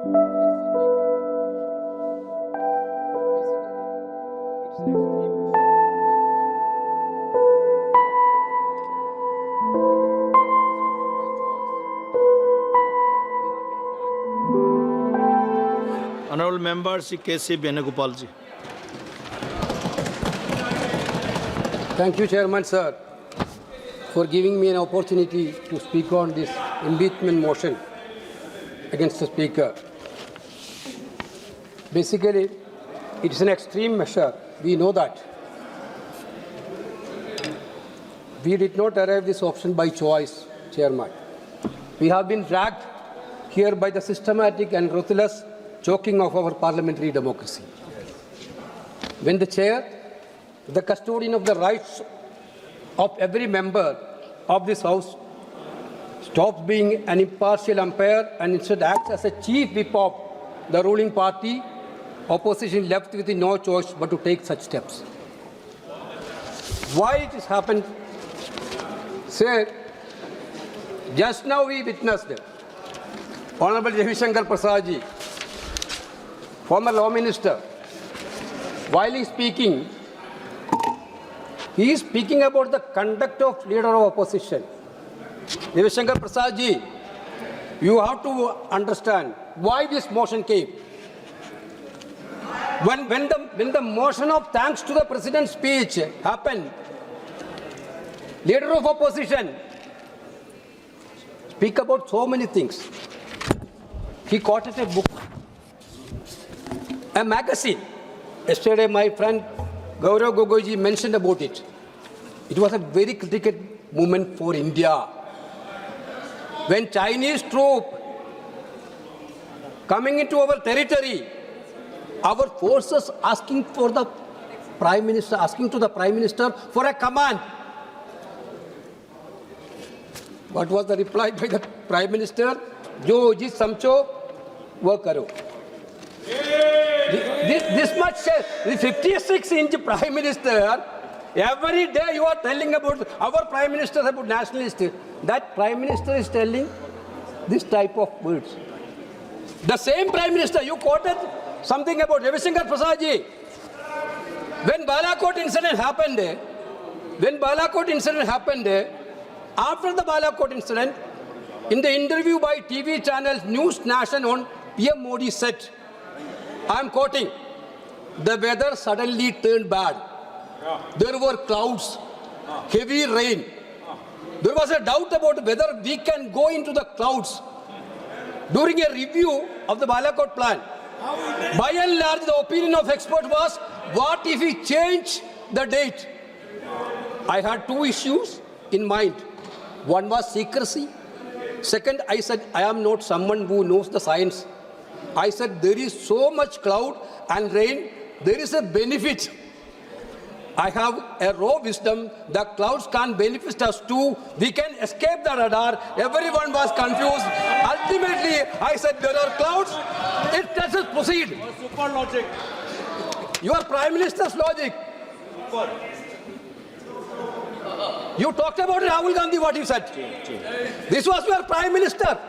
Honorable Member K C Venugopal ji. Thank you, Chairman, sir, for giving me an opportunity to speak on this impeachment motion against the Speaker. Basically, it is an extreme measure. We know that. We did not arrive this option by choice, Chairman. We have been dragged here by the systematic and ruthless choking of our parliamentary democracy. When the chair, the custodian of the rights of every member of this House, stops being an impartial umpire and instead acts as a chief whip of the ruling party, opposition left with no choice but to take such steps. Why it has happened? Sir, just now we witnessed Honorable Justification Prasad ji, former law minister, while he is speaking about the conduct of leader of opposition. Justification Prasad ji, you have to understand why this motion came. When the motion of thanks to the president's speech happened, leader of opposition speak about so many things. He quoted a book, a magazine. Yesterday, my friend Gaurav Gogoji mentioned about it. It was a very critical moment for India. When Chinese troop coming into our territory, our forces asking to the Prime Minister for a command. What was the reply by the Prime Minister? Jo ji samcho, wo karo. This much says, the 56-inch Prime Minister, every day you are telling about our Prime Minister about nationalist. That Prime Minister is telling this type of words. The same Prime Minister, you quoted something about Justification Prasad ji. When Balakot incident happened, after the Balakot incident, in the interview by TV channel News Nation on PM Modi said, I am quoting, the weather suddenly turned bad. There were clouds, heavy rain. There was a doubt about whether we can go into the clouds. During a review of the Balakot plan, by and large, the opinion of experts was, what if we change the date? I had two issues in mind. One was secrecy. Second, I said, I am not someone who knows the science. I said, there is so much cloud and rain, there is a benefit. I have a raw wisdom. The clouds can't benefit us too. We can escape the radar. Everyone was confused. Ultimately, I said, there are clouds. Let us proceed. Super logic. Your Prime Minister's logic. You talked about Rahul Gandhi, what you said. This was your Prime Minister.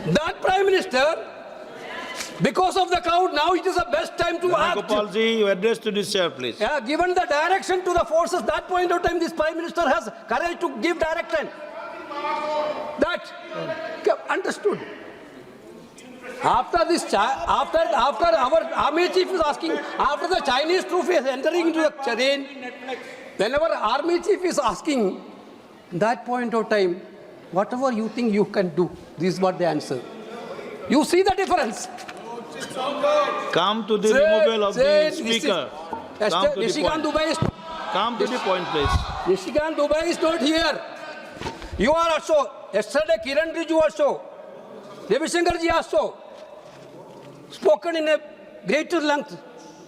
That Prime Minister, because of the crowd, now it is the best time to act. Venugopal ji, you address to this chair, please. Yeah, given the direction to the forces, that point of time, this Prime Minister has courage to give direction. That understood. After this, after our army chief is asking, after the Chinese troop is entering into the terrain, whenever army chief is asking, that point of time, whatever you think you can do, this is what they answer. You see the difference. Come to the removal of the speaker. Come to the point, please. Nishikant Dubai is not here. You are also, yesterday Kiran Riju also, Devi Shankar ji also, spoken in a greater length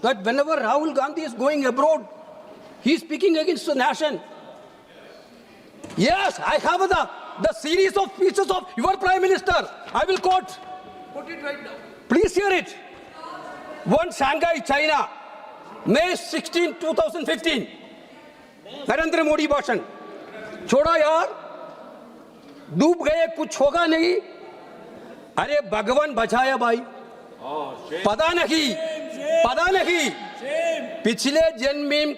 that whenever Rahul Gandhi is going abroad, he is speaking against the nation. Yes, I have the series of speeches of your Prime Minister. I will quote. Put it right now. Please hear it. One, Shanghai, China, May 16, 2015. Narendra Modi भाषण. छोड़ो यार, डूब गए कुछ होगा नहीं. अरे भगवान बचाया भाई, पता नहीं पिछले जन्म में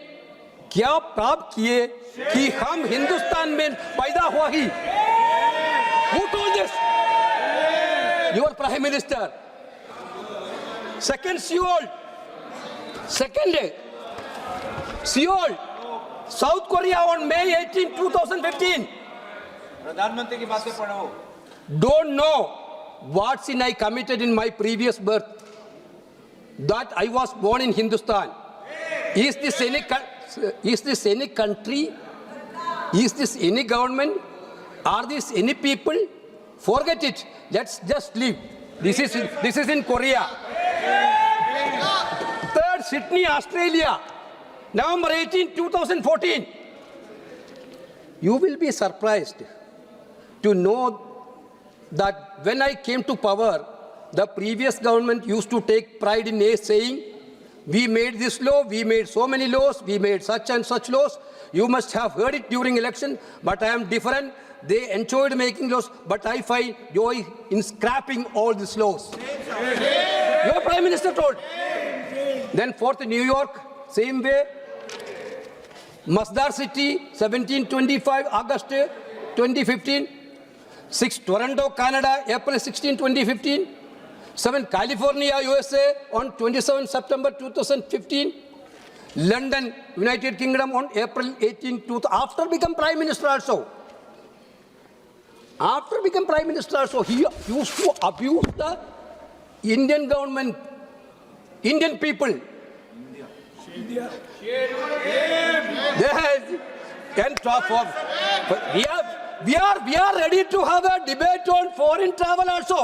क्या प्राप्त किए कि हम हिंदुस्तान में पैदा हुआ ही। Who told this? Your Prime Minister. Second Seoul, South Korea on May 18, 2015. प्रधानमंत्री की बातें पढ़ो। Don't know what sin I committed in my previous birth, that I was born in Hindustan. Is this any country? Is this any government? Are these any people? Forget it. Let's just leave. This is in Korea. Third, Sydney, Australia, November 18, 2014. You will be surprised to know that when I came to power, the previous government used to take pride in saying, we made this law, we made so many laws, we made such and such laws. You must have heard it during election, but I am different. They enjoyed making laws, but I find joy in scrapping all these laws. Your Prime Minister told. Then fourth, New York, same way. Masdar City, 1725, August 2015. 6, Toronto, Canada, April 16, 2015. 7, California, USA, on 27 September 2015. London, United Kingdom, on April 18, 2000. After become Prime Minister also. After become Prime Minister also, he used to abuse the Indian government, Indian people. India. Can talk of. We are ready to have a debate on foreign travel also.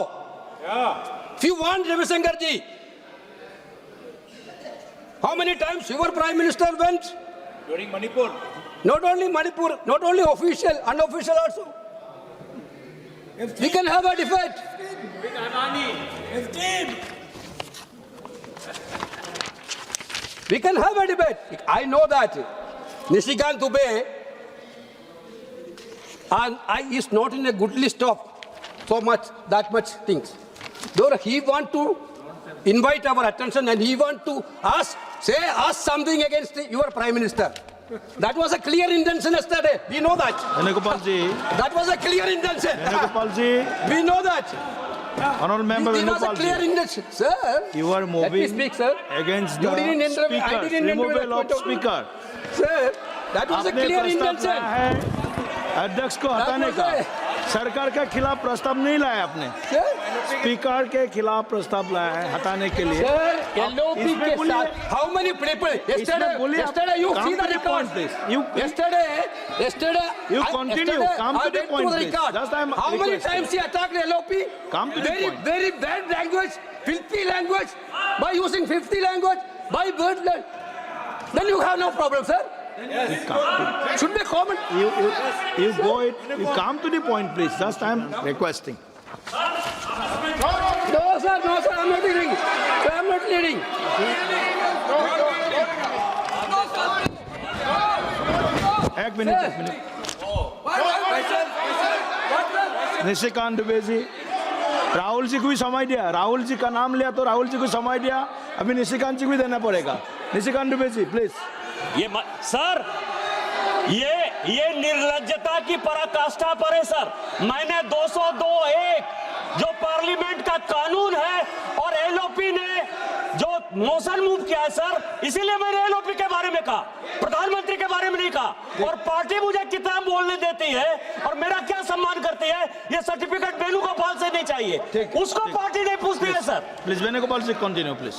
Yeah. If you want, Ravi Shankar ji, how many times your Prime Minister went? During Manipur. Not only Manipur, not only official, unofficial also. We can have a debate. With Adani. 15. We can have a debate. I know that Nishikant Dubey is not in a good list of that much things. Though he want to invite our attention and he want to ask something against your Prime Minister. That was a clear intention yesterday. We know that. Venugopal ji. That was a clear intention. Venugopal ji. We know that. Honorable Member It was a Venugopal clear ji. intention. Sir. You are moving Let me speak, sir. against You the didn't interview. I speaker. didn't interview. Removal of speaker. Sir, that was a आपने clear प्रस्ताव intention. लाया है अध्यक्ष को हटाने का। सरकार के खिलाफ प्रस्ताव नहीं लाया आपने। Sir, स्पीकर के खिलाफ प्रस्ताव लाया है हटाने के लिए। sir, LOP इसमें के बोलिए- साथ how many people? Yesterday you see the record. Yesterday, You continue. Come to the point, please. record. Just I'm How many requesting. times he attacked LOP? Come to the point. Very bad language, filthy language, by using filthy language, by word. Then you have no problem, sir. Should be common. You come to the point, please. Just I'm requesting. No, sir, I'm not leading. Sir, I'm not leading. एक minute Nishikant Dubey ji, Rahul ji को भी समय दिया। राहुल जी का नाम लिया तो राहुल जी को समय दिया। अभी निशिकांत जी को भी देना पड़ेगा। निशिकांत दुबे जी, प्लीज। सर, ये निर्लज्जता की पराकाष्ठा पर है सर। मैंने 202(1) जो पार्लियामेंट का कानून है और एलओपी ने जो मोशन मूव किया है सर, इसीलिए मैंने एलओपी के बारे में कहा, प्रधानमंत्री के बारे में नहीं कहा। और पार्टी मुझे कितना बोलने देती है और मेरा क्या सम्मान करती है, ये सर्टिफिकेट वेणुगोपाल से नहीं चाहिए। उसको पार्टी नहीं पूछती है sir. Please Venugopal ji continue please.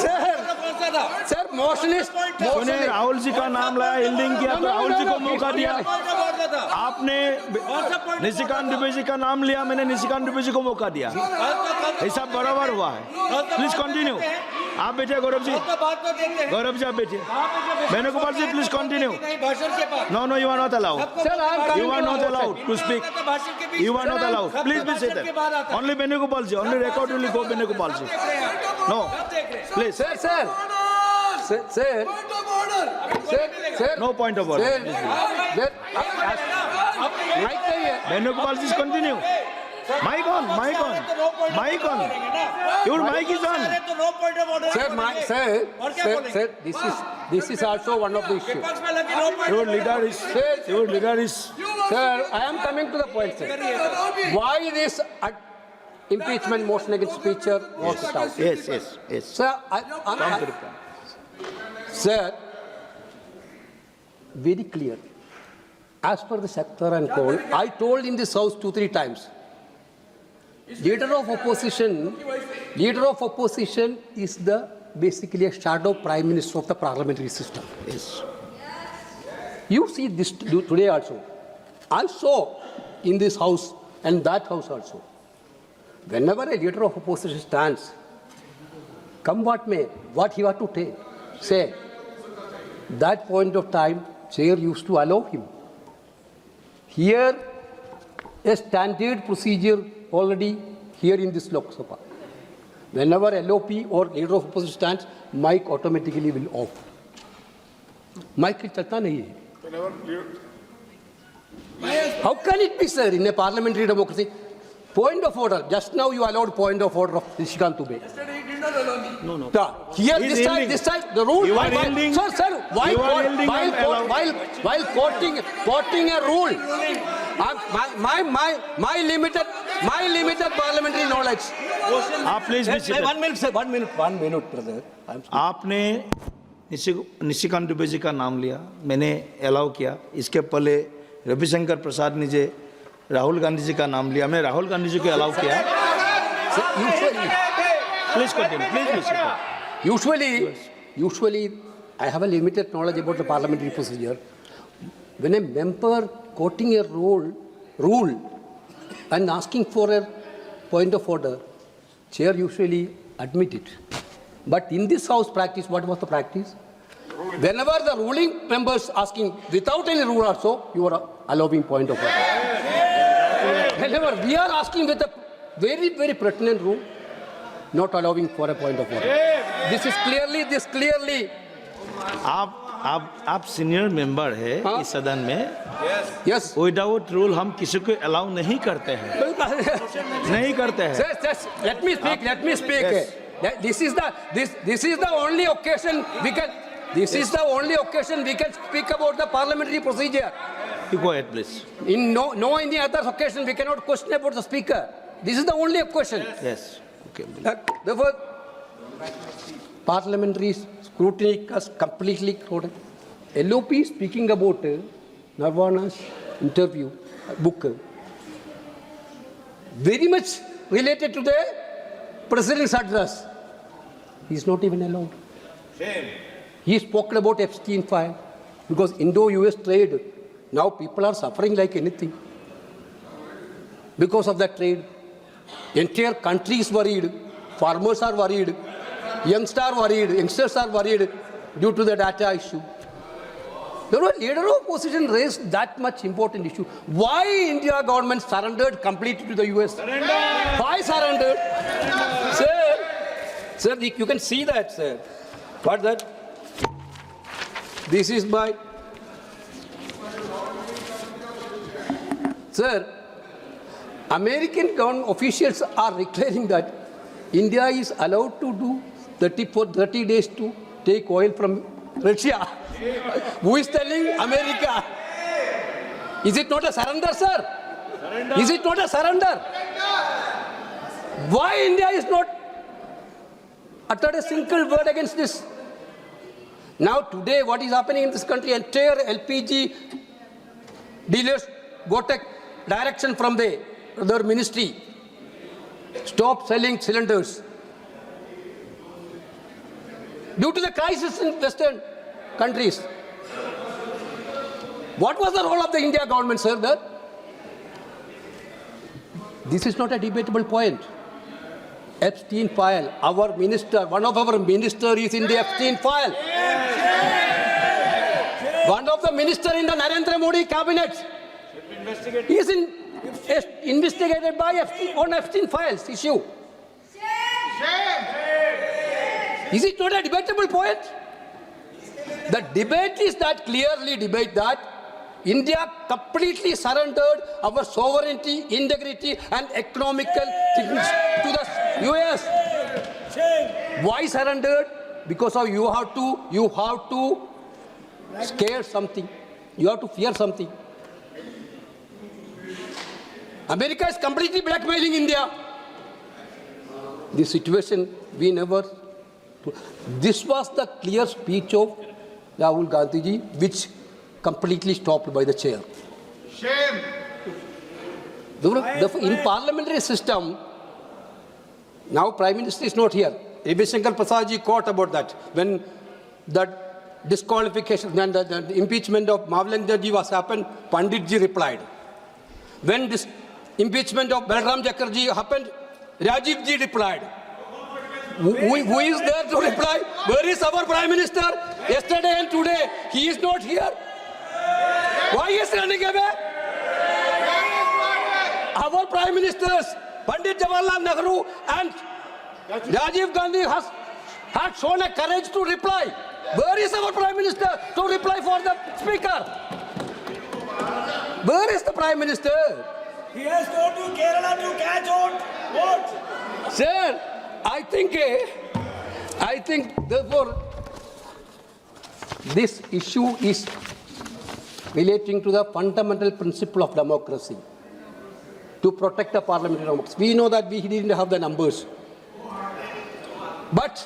Sir सुने, राहुल जी का नाम लाया, हिल्डिंग किया तो राहुल जी को मौका दिया। आपने निशिकांत दुबे जी का नाम लिया, मैंने निशिकांत दुबे जी को मौका दिया। ऐसा बराबर हुआ है। Please continue. आप बैठे गौरव जी, गौरव जी आप बैठे। Venugopal ji please continue. No you are not allowed, you are not allowed to speak, you are not allowed, please be seated. Only Venugopal ji, only record will go Venugopal ji. No please Sir. No point of order. Venugopal ji continue. Mic on, mic on, mic on. Your mic is on. तो no point of order Sir, this is also one of the issues. विपक्ष में लगी no point Your leader is. Sir, I am coming to the point, sir. Why this impeachment motion against Speaker was put out? Yes. Sir, Sir, very clear. As per the sector and call, I told in this house 2-3 times. Leader of opposition is basically a shadow prime minister of the parliamentary system. Yes. You see this today also. I saw in this house and that house also. Whenever a leader of opposition stands, come what may, what he ought to say, that point of time, chair used to allow him. Here, a standard procedure already here in this Lok Sabha. Whenever LOP or leader of opposition stands, mic automatically will off. Mic chalta nahi hai. How can it be, sir, in a parliamentary democracy? Point of order. Just now you allowed point of order of Nishikant Dubey. No. Here, He's this side, the rule. You are yielding. Sir, You are yielding and allowing. while quoting a rule, my limited parliamentary knowledge. आप please be seated. 1 minute, sir. 1 minute, brother. आपने निशिकांत दुबे जी का नाम लिया, मैंने allow किया. इसके पहले रविशंकर प्रसाद ने जे राहुल गांधी जी का नाम लिया, मैं राहुल गांधी जी को अलाउ किया. Please continue. Please be seated. Usually, I have a limited knowledge about the parliamentary procedure. When a member quoting a rule and asking for a point of order, chair usually admit it. But in this house practice, what was the practice? Whenever the ruling members asking without any rule also, you are allowing point of order. Whenever we are asking with a very, very pertinent rule, not allowing for a point of order. This clearly. आप senior member है इस सदन में. Yes. Without rule हम किसी को allow नहीं करते हैं. नहीं करते हैं. Sir, let me speak. Yes. This is the only occasion we can. This is the only occasion we can speak about the parliamentary procedure. You go ahead, please. In no any other occasion we cannot question about the speaker. This is the only occasion. Yes. Okay. Therefore, parliamentary scrutiny has completely crowded. LOP speaking about Nirvana's interview book, very much related to the president's address. He is not even allowed. He spoke about Epstein file because Indo-US trade. Now people are suffering like anything because of that trade. Entire country is worried. Farmers are worried. Youngsters are worried due to the data issue. The leader of opposition raised that much important issue. Why India government surrendered completely to the US? Why surrendered? Sir, you can see that, sir. What that? This is my... Sir, American government officials are declaring that India is allowed to do 30 days to take oil from Russia. Who is telling America? Is it not a surrender, sir? Is it not a surrender? Why India is not uttered a single word against this? Now today what is happening in this country, entire LPG dealers got a direction from their ministry. Stop selling cylinders. Due to the crisis in Western countries. What was the role of the India government, sir, there? This is not a debatable point. Epstein file, our minister, one of our ministers is in the Epstein file. One of the ministers in the Narendra Modi cabinet is investigated by Epstein files issue. Is it not a debatable point? The debate is that clearly debate that India completely surrendered our sovereignty, integrity and economical things to the US. Why surrendered? Because of you have to scare something. You have to fear something. America is completely blackmailing India. This situation we never. This was the clear speech of Rahul Gandhi ji, which completely stopped by the chair. Shame. In parliamentary system, now Prime Minister is not here. Ravi Shankar Prasad ji quote about that. When that disqualification and the impeachment of Mavalendra ji was happened, Pandit ji replied. When this impeachment of Balram Chakraji happened, Rajiv ji replied. Who is there to reply? Where is our Prime Minister? Yesterday and today, he is not here. Why is he running away? Our Prime Ministers, Pandit Jawaharlal Nehru and Rajiv Gandhi had shown a courage to reply. Where is our Prime Minister to reply for the Speaker? Where is the Prime Minister? He has gone to Kerala to catch on. What? Sir, I think therefore this issue is relating to the fundamental principle of democracy, to protect the parliamentary democracy. We know that we didn't have the numbers. But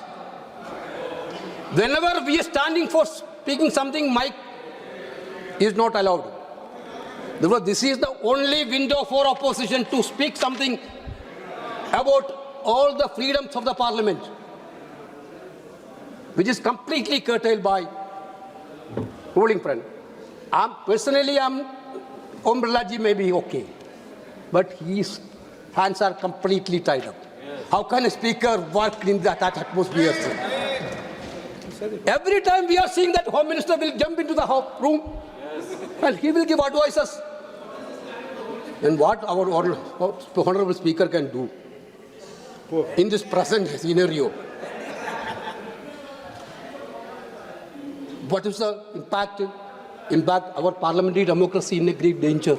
whenever we are standing for speaking something, mic is not allowed. Therefore, this is the only window for opposition to speak something about all the freedoms of the parliament, which is completely curtailed by ruling front. Personally, Om Birla ji may be okay, but his hands are completely tied up. How can a speaker work in that atmosphere? Every time we are seeing that Home Minister will jump into the room and he will give advices. And what our Honorable Speaker can do in this present scenario? What is the impact? Our parliamentary democracy in a great danger.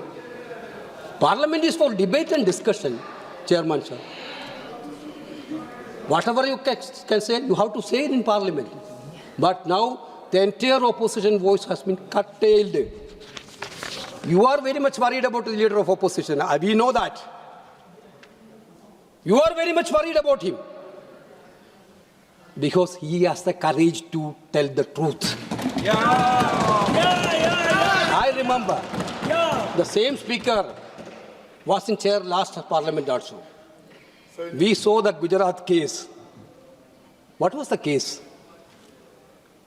Parliament is for debate and discussion, Chairman sir. Whatever you can say, you have to say it in Parliament. But now the entire opposition voice has been curtailed. You are very much worried about the leader of opposition. We know that. You are very much worried about him. Because he has the courage to tell the truth. I remember the same speaker was in chair last Parliament also. We saw the Gujarat case. What was the case?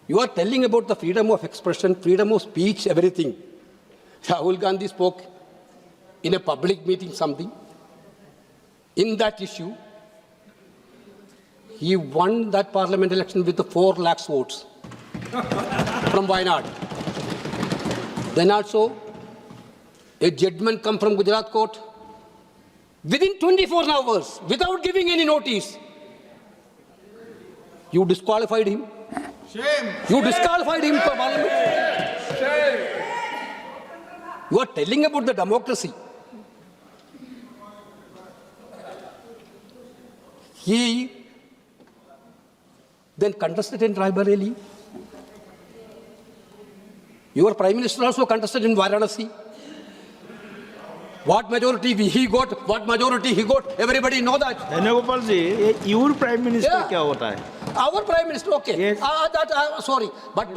You are telling about the freedom of expression, freedom of speech, everything. Rahul Gandhi spoke in a public meeting something. In that issue, he won that parliament election with the 4 lakhs votes from Wayanad. Then also, a judgment come from Gujarat court within 24 hours, without giving any notice. You disqualified him. Shame. You disqualified him from parliament. Shame. You are telling about the democracy. He then contested in Raebareli. Your Prime Minister also contested in Varanasi. What majority he got, everybody know that. Venugopal ji, your Prime Minister Yeah. क्या होता है? Our Prime Minister, okay. Yes. Sorry, but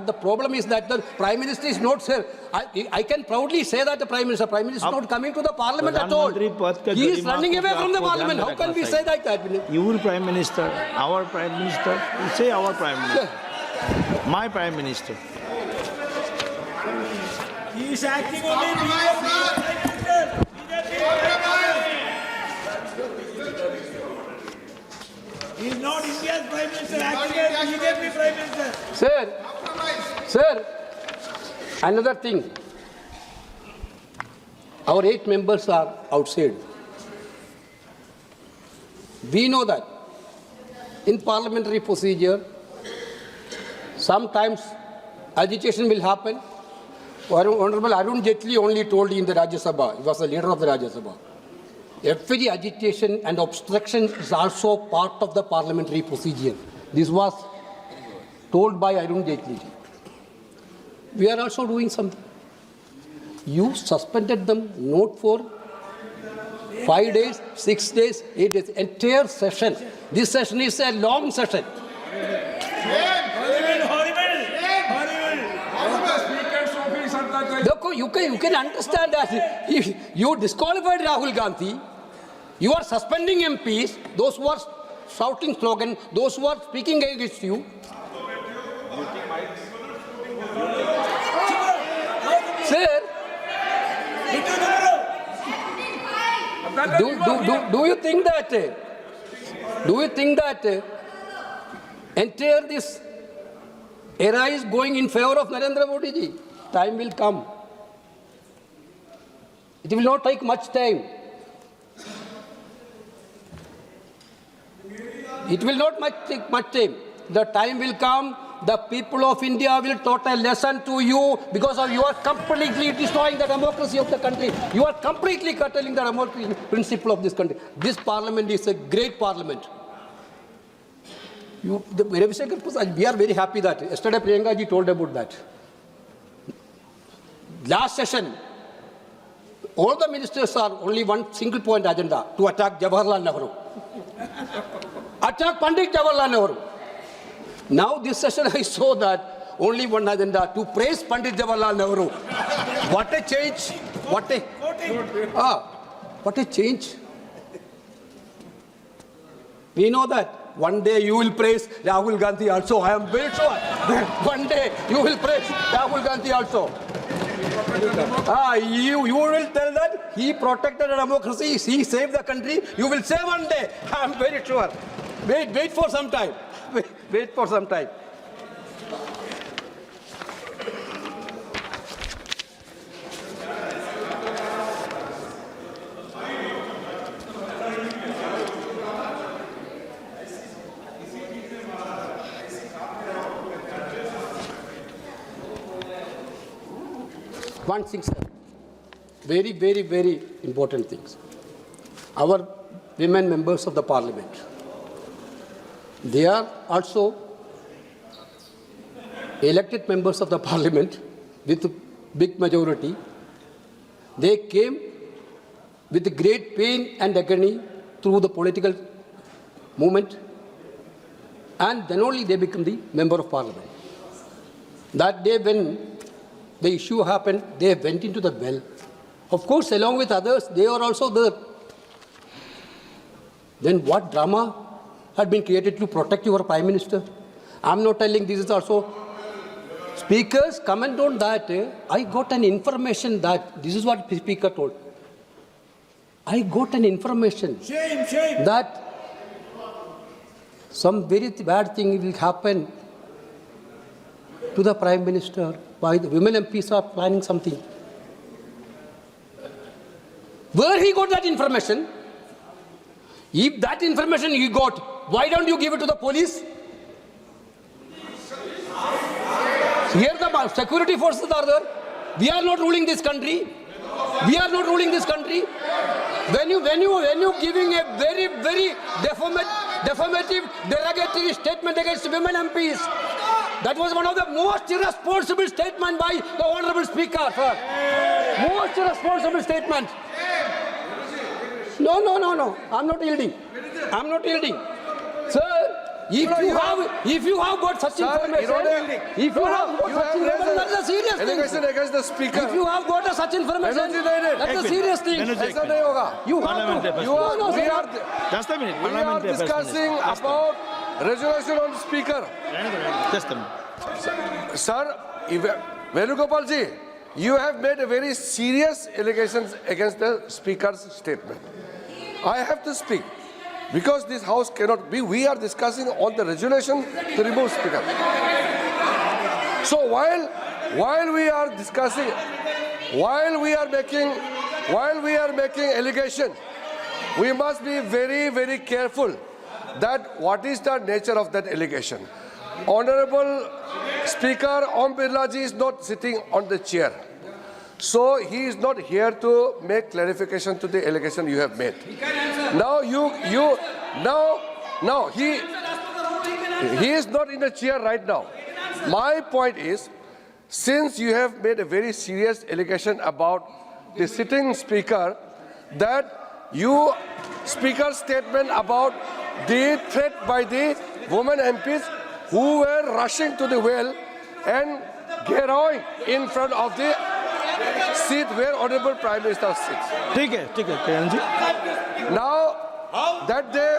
the problem is that the Prime Minister is not here. I can proudly say that the Prime Minister is not coming to the Parliament at all. प्रधानमंत्री पद का He is Garima running को away from the आपको ध्यान Parliament. में How can रखना we say चाहिए। that? Your Prime Minister, our Prime Minister, say our Prime Minister, my Prime Minister. He is acting only BJP. He is not India's Prime Minister, acting as BJP Prime Minister. Sir, another thing. Our 8 members are outside. We know that in parliamentary procedure, sometimes agitation will happen, Honorable Arun Jaitley only told in the Rajya Sabha, he was the leader of the Rajya Sabha, every agitation and obstruction is also part of the parliamentary procedure. This was told by Arun Jaitley. We are also doing something. You suspended them not for 5 days, 6 days, 8 days, entire session. This session is a long session. Look, you can understand that if you disqualified Rahul Gandhi, you are suspending MPs, those who are shouting slogan, those who are speaking against you. Sir, do you think that entire this era is going in favor of Narendra Modi ji? Time will come. It will not take much time. It will not take much time. The time will come. The people of India will taught a lesson to you because of you are completely destroying the democracy of the country. You are completely curtailing the democracy principle of this country. This parliament is a great parliament. We are very happy that yesterday Priyanka ji told about that. Last session, all the ministers are only one single point agenda, to attack Jawaharlal Nehru. Attack Pandit Jawaharlal Nehru. Now this session I saw that only one agenda, to praise Pandit Jawaharlal Nehru. What a change. What a change. We know that. One day you will praise Rahul Gandhi also. I am very sure. One day you will praise Rahul Gandhi also. You will tell that he protected the democracy, he saved the country. You will say one day. I am very sure. Wait for some time. Wait for some time. One thing, sir. Very, very, very important things. Our women members of the parliament, they are also elected members of the parliament with a big majority. They came with great pain and agony through the political movement, and then only they become the member of parliament. That day when the issue happened, they went into the well. Of course, along with others, they are also there. Then what drama had been created to protect your Prime Minister? I'm not telling this is also. Speakers comment on that. I got an information that, this is what the Speaker told. I got an information that some very bad thing will happen to the Prime Minister. Why the women MPs are planning something. Where he got that information? If that information he got, why don't you give it to the police? Here the security forces are there. We are not ruling this country. We are not ruling this country. When you giving a very, very defamative, derogatory statement against women MPs, that was one of the most irresponsible statements by the Honorable Speaker, sir. Most irresponsible statement. No. I'm not yielding. Sir, if you have got such information, that's a serious thing. Allegation against the Speaker. If you have got such information, that's a serious thing. ऐसा नहीं होगा. You have to. Just a minute. We are discussing about resolution on Speaker. Just a minute. Sir, Venugopal ji, you have made a very serious allegations against the Speaker's statement. I have to speak because this House cannot be. We are discussing on the resolution to remove Speaker. So while we are discussing, while we are making allegation, we must be very, very careful that what is the nature of that allegation. Honorable Speaker Om Birla ji is not sitting on the chair. So he is not here to make clarification to the allegation you have made. Now he is not in the chair right now. My point is, since you have made a very serious allegation about the sitting speaker, that you speaker's statement about the threat by the women MPs who were rushing to the well and gearing in front of the seat where Honorable Prime Minister sits. ठीक है Kiran ji. Now that day,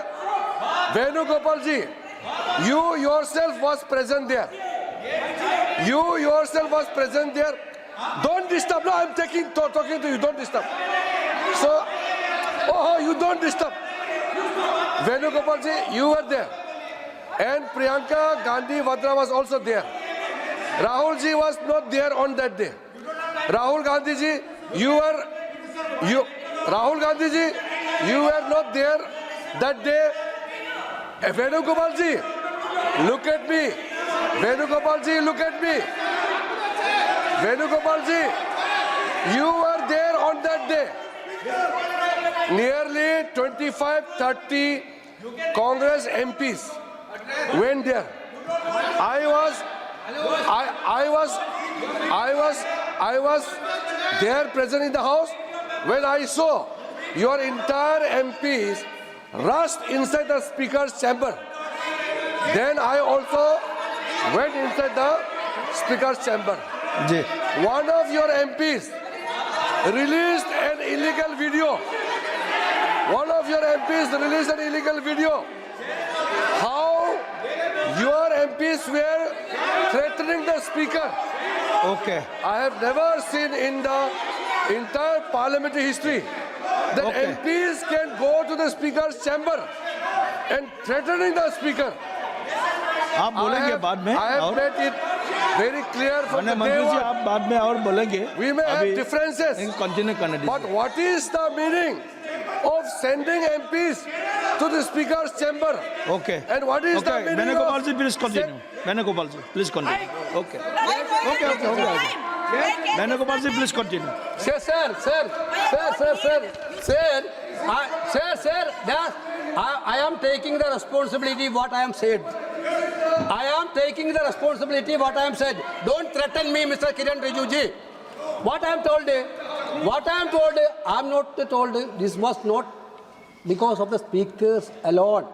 Venugopal ji, you yourself was present there. You yourself was present there. Don't disturb. No, I'm talking to you. Don't disturb. So, you don't disturb. Venugopal ji, you were there. And Priyanka Gandhi Vadra was also there. Rahul ji was not there on that day. Rahul Gandhi ji, you were not there that day. Venugopal ji, look at me. Venugopal ji, look at me. Venugopal ji, you were there on that day. Nearly 25-30 Congress MPs went there. I was there present in the house when I saw your entire MPs rushed inside the speaker's chamber. Then I also went inside the speaker's chamber. Ji. One of your MPs released an illegal video. One of your MPs released an illegal video. How your MPs were threatening the speaker. Okay. I have never seen in the entire parliamentary history that Okay. MPs can go to the speaker's chamber and threatening the speaker. आप बोलेंगे बाद में. I have made it very clear from the day मंत्री जी one. आप बाद में और बोलेंगे. We may have differences, continue करने दीजिए. but what is the meaning of sending MPs to the speaker's chamber? Okay. And what is the meaning Venugopal of ji, please continue. Venugopal ji, please continue. Okay. Venugopal ji, please continue. I am taking the responsibility what I am said. I am taking the responsibility what I am said. Don't threaten me, Mr. Kiran Rijiju ji. What I am told, I am not told this was not because of the speakers alone.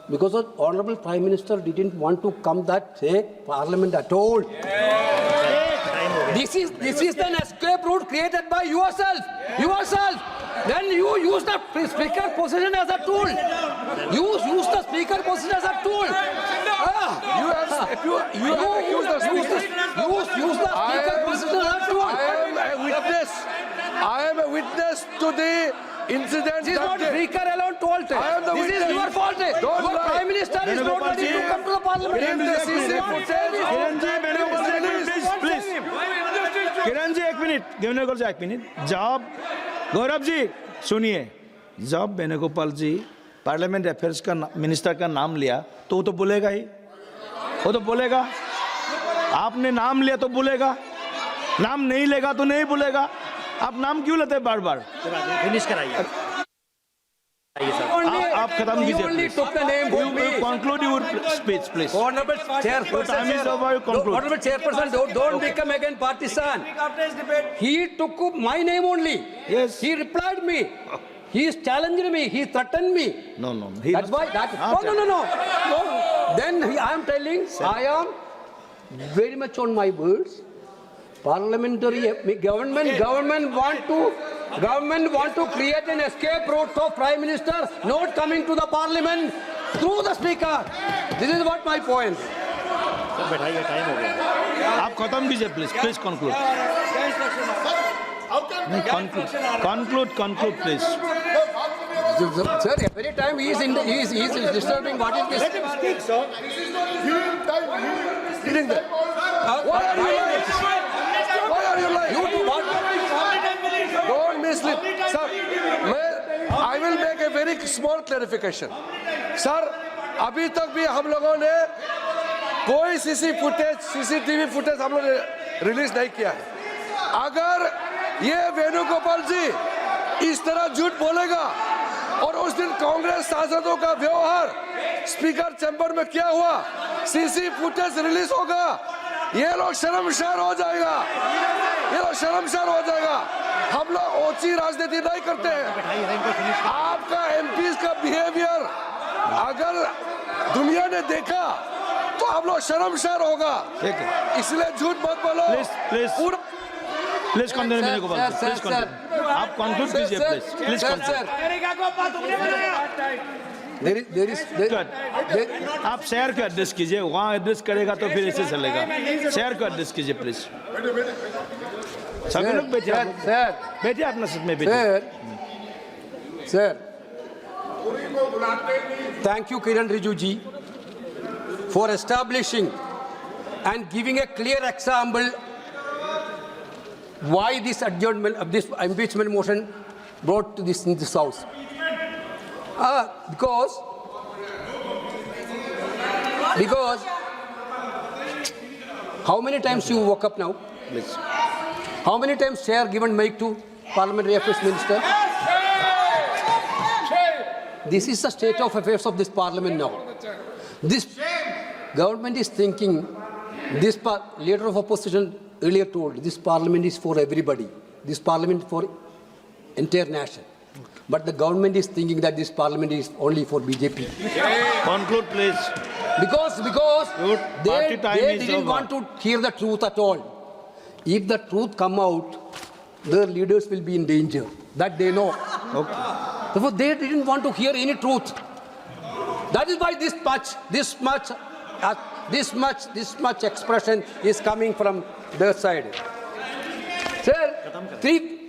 Because the Honorable Prime Minister didn't want to come that say Parliament at all. This is an escape route created by yourself. Then you use the speaker position as a tool. Use the speaker position as a tool. you have accused the speaker. Use the speaker position as a tool. I am a witness to the incident. This is not speaker alone fault. I am the This is witness. your fault. Don't Your lie. Prime Minister is not ready to come to the Parliament. If the CC footage of please Kiran ji एक minute. Venugopal जी एक minute. जब गौरव जी सुनिए, जब वेणुगोपाल जी parliament affairs का minister का नाम लिया तो वो तो बोलेगा ही. वो तो बोलेगा. आपने नाम लिया तो बोलेगा. नाम नहीं लेगा तो नहीं बोलेगा. आप नाम क्यों लेते हैं बार बार? फिनिश कराइए. आप खत्म You कीजिए. only took the name You from me. conclude your speech, please. Honorable Chairperson, Time is over, you conclude. Honorable Chairperson, don't become again partisan. He took my name only. Yes. He replied me. He is challenging me. He threatened me. No. That's why. No. Then I am telling. I am very much on my words. Parliamentary government want to create an escape route for Prime Minister not coming to the Parliament through the Speaker. This is what my point. बैठाइए, time हो गया. आप खत्म कीजिए please conclude. Conclude please. Sir, every time he is disturbing. What is this? Let him speak, sir. Sitting there. Why are you lying? You do what? Don't mislead. Sir, I will make a very small clarification. Sir, अभी तक भी हम लोगों ने कोई CCTV footage हम लोगों ने रिलीज नहीं किया है. अगर ये वेणुगोपाल जी इस तरह झूठ बोलेगा और उस दिन कांग्रेस सांसदों का व्यवहार स्पीकर चैम्बर में क्या हुआ, सीसी फुटेज रिलीज होगा, ये लोग शर्मसार हो जाएगा, ये लोग शर्मसार हो जाएगा। हम लोग ओछी राजनीति नहीं करते हैं। आपका एमपीज का बिहेवियर अगर दुनिया ने देखा तो आप लोग शर्मसार होगा, इसलिए झूठ मत बोलो। Please please continue Venugopal ji, please continue. आप कंक्लूड कीजिए प्लीज कंक्लूड। आप शेयर कर एड्रेस कीजिए, वहाँ एड्रेस करेगा तो फिर ऐसे चलेगा। शेयर कर एड्रेस कीजिए प्लीज। सभी लोग बैठिए, बैठिए अपना सीट में बैठिए। Sir, thank you Kiran Rijiju ji for establishing and giving a clear example why this adjournment of this impeachment motion brought to this house. Because how many times you woke up now? Please. How many times chair given mic to Parliamentary Affairs Minister? This is the state of affairs of this parliament now. This government is thinking, this leader of opposition earlier told, this parliament is for everybody. This parliament for entire nation. But the government is thinking that this parliament is only for BJP. Conclude please. Because party time they is didn't over. want to hear the truth at all. If the truth come out, their leaders will be in danger. That they know. Okay. Therefore, they didn't want to hear any truth. That is why this much expression is coming from their side. Sir,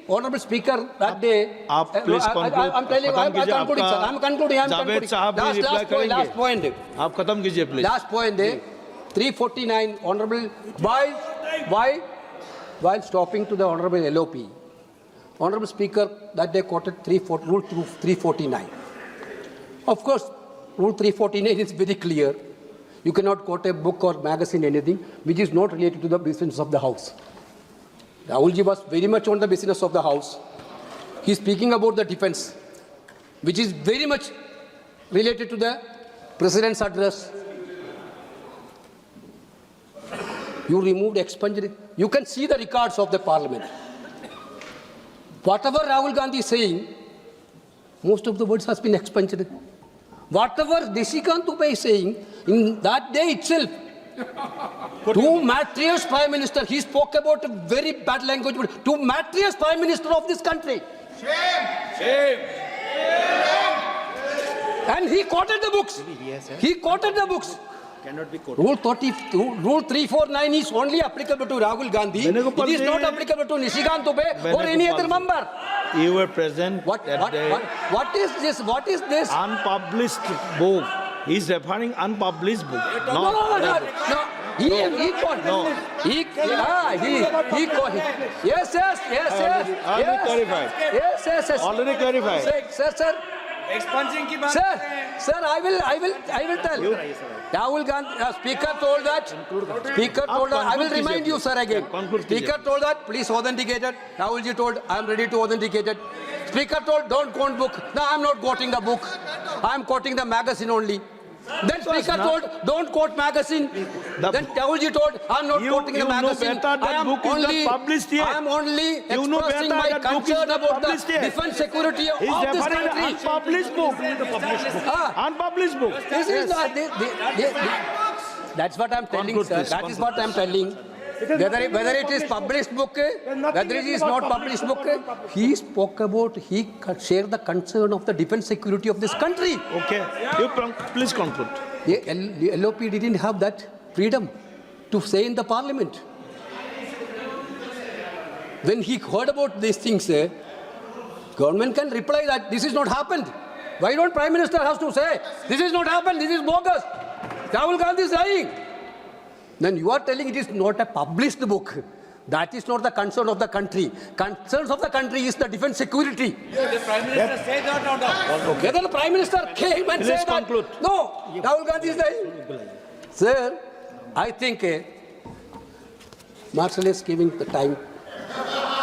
Honorable Speaker, that day, आप please conclude. I'm telling you, I'm concluding, sir. I'm concluding. Javed साहब भी reply करेंगे। Last point. आप खत्म कीजिए please. Last point, 349, Honorable, while stopping to the Honorable LOP, Honorable Speaker, that day quoted Rule 349. Of course, Rule 349 is very clear. You cannot quote a book or magazine, anything, which is not related to the business of the House. Rahulji was very much on the business of the House. He is speaking about the defense, which is very much related to the President's address. You removed, expunged. You can see the records of the Parliament. Whatever Rahul Gandhi is saying, most of the words has been expunged. Whatever Nisikant Dubey is saying, in that day itself, to Matriarch's Prime Minister, he spoke about a very bad language, to Matriarch's Prime Minister of this country. Shame! And he quoted the books. He quoted the books. Cannot be quoted. Rule 349 is only applicable to Rahul Gandhi. It is not applicable to Nisikant Dubey or any other member. You were present What is this? What is this? Unpublished book. He is referring unpublished book. No. He called. No. He called. Yes. Already clarified. Yes. Already clarified. Sir. Expunging की बात Sir, I will tell. Rahul Gandhi, Speaker told that. I will remind you, sir, again. Speaker told that, please authenticate it. Rahulji told, I am ready to authenticate it. Speaker told, don't quote book. No, I am not quoting the book. I am quoting the magazine only. Then Speaker told, don't quote magazine. Then Rahulji told, I am not quoting the magazine. I am only expressing my concern about the defense security of this country. Unpublished book. Unpublished book. This is not. That's what I am telling, sir. That is what I am telling. Whether it is published book, whether it is not published book, he spoke about, he shared the concern of the defense security of this country. Okay. You please conclude. The LOP didn't have that freedom to say in the parliament. When he heard about these things, government can reply that this is not happened. Why don't Prime Minister has to say, this is not happened, this is bogus. Rahul Gandhi is lying. Then you are telling it is not a published book. That is not the concern of the country. Concerns of the country is the defense security. The Prime Minister said that or not? Whether the Prime Minister came and said that. No, Rahul Gandhi is lying. Sir, I think Marshal is giving the time.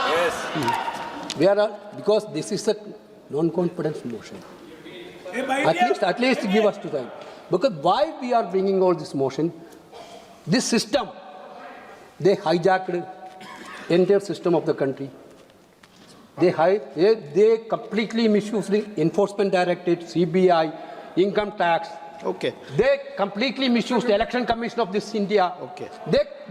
Yes. Because this is a non-confidence motion. Hey, my dear, At least give us to time. Because why we are bringing all this motion? This system, they hijacked entire system of the country. They completely misused the Enforcement Directorate, CBI, income tax. Okay. They completely misused the Election Commission of this India. Okay.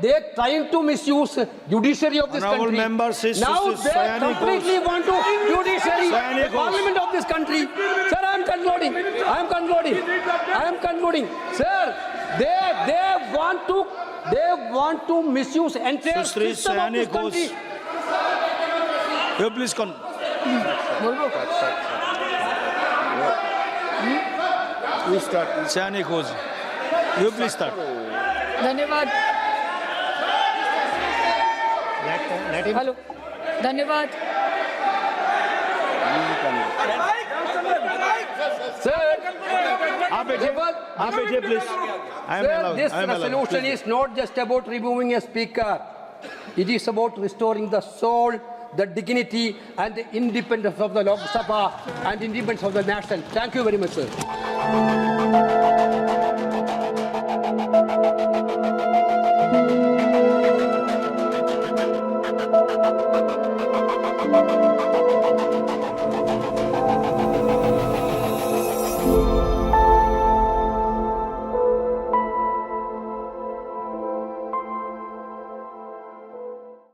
They're trying to misuse judiciary of this Honourable country. members, Now they Sayani completely want to judiciary, Sayani the parliament of this country. Sir, I am concluding. Sir, they want to misuse entire Susri system of this Sayani country. Ghosh. You please come. You start. Sayani Ghosh. You please start. धन्यवाद. Hello धन्यवाद. Sir, आप बैठिए please. I am Sir, allowed. this I am allowed. resolution is not just about removing a speaker. It is about restoring the soul, the dignity and the independence of the Lok Sabha and independence of the nation. Thank you very much, sir.